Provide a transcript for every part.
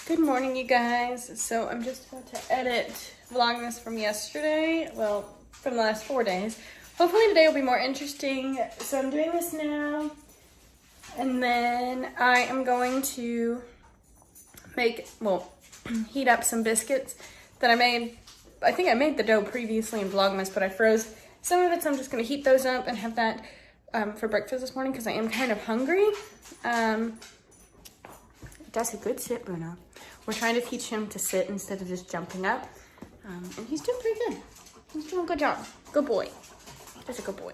Good morning, you guys. So I'm just about to edit Vlogmas from yesterday. Well, from the last 4 days. Hopefully today will be more interesting. So I'm doing this now. And then I am going to heat up some biscuits that I made. I think I made the dough previously in Vlogmas, but I froze some of it. So I'm just going to heat those up and have that for breakfast this morning because I am kind of hungry. That's a good sit, Bruno. We're trying to teach him to sit instead of just jumping up. And he's doing pretty good. He's doing a good job. Good boy. Just a good boy.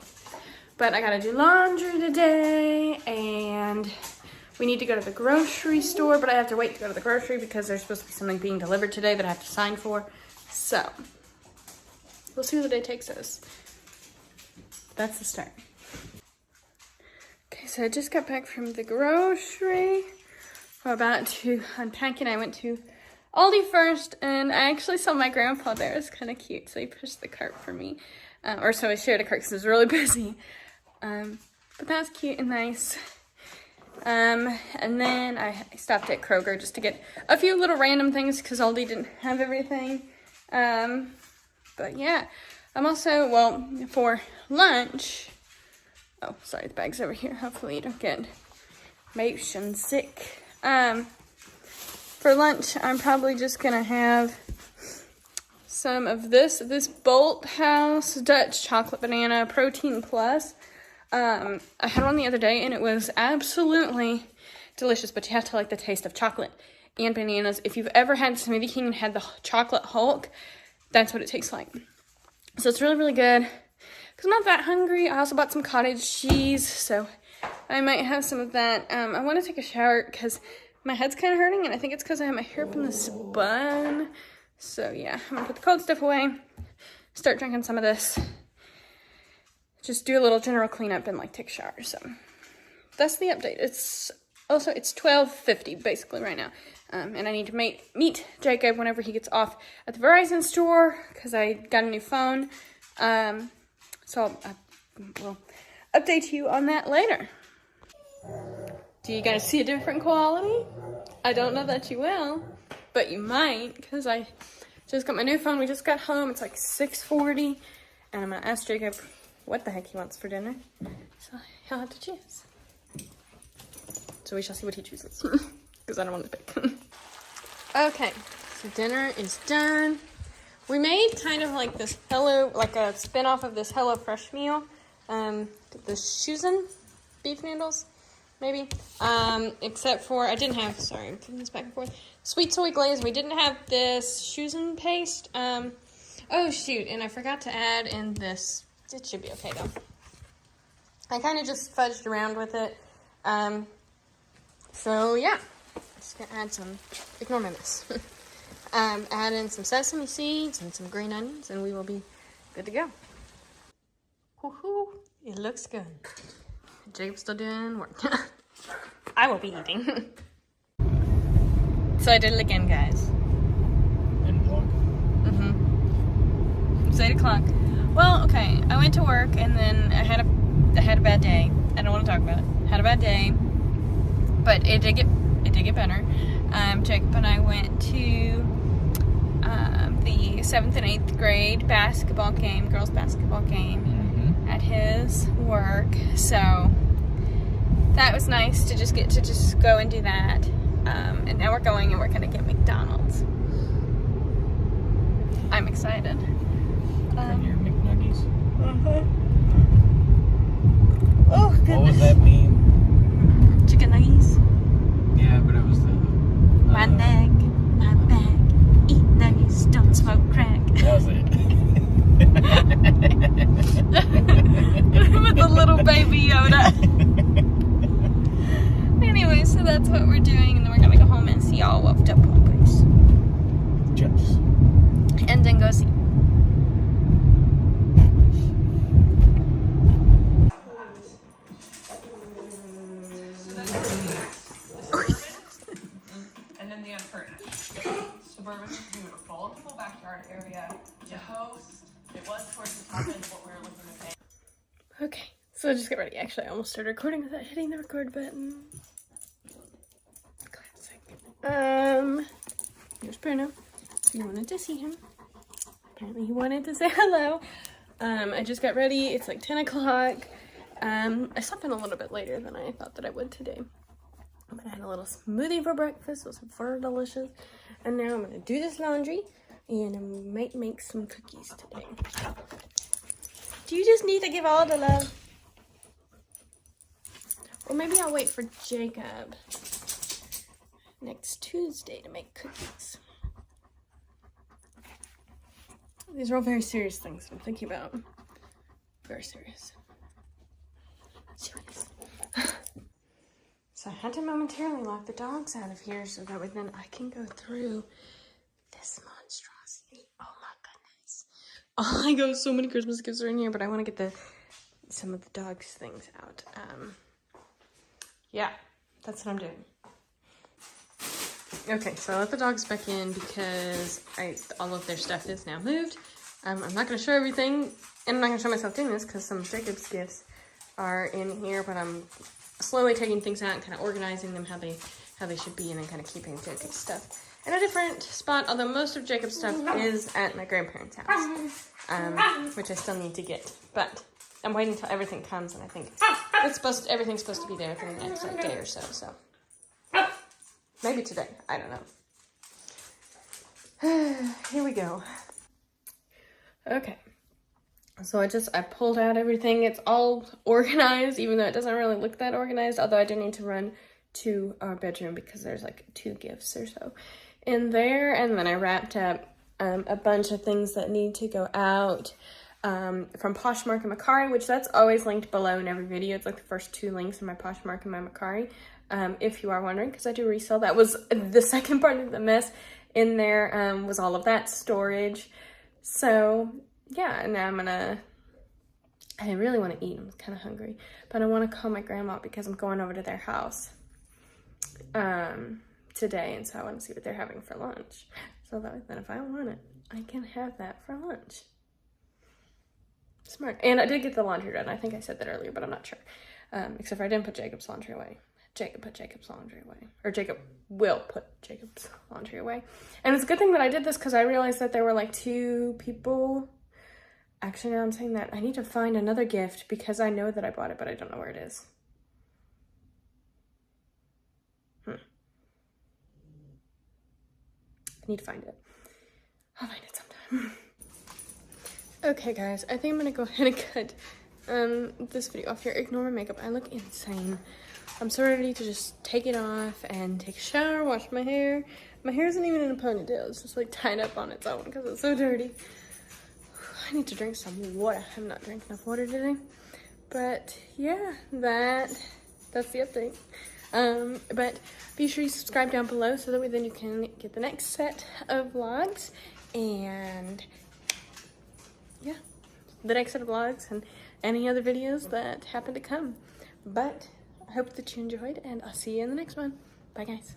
But I gotta do laundry today, and we need to go to the grocery store, but I have to wait to go to the grocery because there's supposed to be something being delivered today that I have to sign for. So, we'll see where the day takes us. That's the start. Okay, so I just got back from the grocery. I'm about to unpack it. I went to Aldi first, and I actually saw my grandpa there. It was kind of cute, so he pushed the cart for me. Or so I shared a cart because it was really busy. But that was cute and nice. And then I stopped at Kroger just to get a few little random things because Aldi didn't have everything. But yeah, I'm also, well, for lunch. Oh, sorry, the bag's over here. Hopefully you don't get motion sick. For lunch, I'm probably just gonna have some of this Bolt House Dutch Chocolate Banana Protein Plus. I had one the other day and it was absolutely delicious, but you have to like the taste of chocolate and bananas. If you've ever had Smoothie King and had the Chocolate Hulk, that's what it tastes like. So it's really, really good. Because I'm not that hungry. I also bought some cottage cheese, so I might have some of that. I want to take a shower because my head's kind of hurting, and I think it's because I have my hair up in this bun. So yeah, I'm gonna put the cold stuff away, start drinking some of this, just do a little general cleanup and like take a shower. So that's the update. It's 12:50 basically right now, and I need to meet Jacob whenever he gets off at the Verizon store because I got a new phone. So I'll update you on that later. Do you guys see a different quality? I don't know that you will, but you might, because I just got my new phone. We just got home. It's like 6:40, and I'm going to ask Jacob what the heck he wants for dinner. So he'll have to choose. So we shall see what he chooses, because I don't want to pick. Okay, so dinner is done. We made kind of like this like a spin-off of this Hello Fresh meal. The Shuzen beef noodles, maybe. Except for, I didn't have, sorry, I'm putting this back and forth. Sweet soy glaze. We didn't have this Shuzen paste. Oh shoot, and I forgot to add in this. It should be okay though. I kind of just fudged around with it. So yeah, just gonna add some, ignore my mess. Add in some sesame seeds and some green onions, and we will be good to go. Woohoo! It looks good. Jacob's still doing work. I will be eating. So I did it again, guys. 8 o'clock? Mm-hmm. It's 8 o'clock. Well, okay. I went to work and then I had a bad day. I don't want to talk about it. Had a bad day, but it did get better. Jacob and I went to the 7th and 8th grade basketball game, girls basketball game. At his work, so that was nice to just get to go and do that. And now we're going and we're gonna get McDonald's. I'm excited. Your McNuggies. Oh goodness. What was that meme? Chicken nuggies. Yeah, but it was the My bag, eat nuggies, don't smoke crack. That was it. With the little baby Yoda. Anyway, so that's what we're doing, and then we're gonna go home and see all of Depop. Chips. And then go see. And then the unfurnished. Suburban, beautiful. Full backyard area to host. It was towards the top end of what we were looking to pay. Okay, so just get ready. Actually, I almost started recording without hitting the record button. Classic. Here's Bruno. If you wanted to see him. Apparently he wanted to say hello. I just got ready. It's like 10 o'clock. I slept in a little bit later than I thought that I would today. But I had a little smoothie for breakfast. It was very delicious. And now I'm going to do this laundry. And I might make some cookies today. Do you just need to give all the love? Or maybe I'll wait for Jacob next Tuesday to make cookies. These are all very serious things I'm thinking about. Very serious. Serious. So I had to momentarily lock the dogs out of here so that way then I can go through this monstrosity. Oh my goodness. Oh my god, so many Christmas gifts are in here, but I want to get some of the dogs' things out. Yeah, that's what I'm doing. Okay, so I let the dogs back in because all of their stuff is now moved. I'm not going to show everything, and I'm not going to show myself doing this because some of Jacob's gifts are in here, but I'm slowly taking things out and kind of organizing them how they should be, and then kind of keeping Jacob's stuff in a different spot, although most of Jacob's stuff is at my grandparents' house, which I still need to get, but I'm waiting until everything comes, and I think everything's supposed to be there within the next day or so. Maybe today. I don't know. Here we go. Okay. So I pulled out everything. It's all organized, even though it doesn't really look that organized. Although I do need to run to our bedroom because there's like 2 gifts or so in there. And then I wrapped up a bunch of things that need to go out from Poshmark and Mercari, which that's always linked below in every video. It's like the first 2 links in my Poshmark and my Mercari. If you are wondering, because I do resell. That was the second part of the mess in there, was all of that storage. So yeah, and now I really want to eat. I'm kind of hungry, but I want to call my grandma because I'm going over to their house today, and so I want to see what they're having for lunch. So that then if I want it, I can have that for lunch. Smart. And I did get the laundry done. I think I said that earlier, but I'm not sure. Except for I didn't put Jacob's laundry away. Jacob put Jacob's laundry away. Or Jacob will put Jacob's laundry away. And it's a good thing that I did this because I realized that there were like 2 people. Actually, now I'm saying that I need to find another gift because I know that I bought it, but I don't know where it is. I need to find it. I'll find it sometime. Okay, guys, I think I'm gonna go ahead and cut this video off here. Ignore my makeup. I look insane. I'm so ready to just take it off and take a shower, wash my hair. My hair isn't even in a ponytail. It's just like tied up on its own because it's so dirty. I need to drink some water. I'm not drinking enough water today. But yeah, that's the update. But be sure you subscribe down below so that way then you can get the next set of vlogs. And yeah, the next set of vlogs and any other videos that happen to come. But I hope that you enjoyed, and I'll see you in the next one. Bye, guys.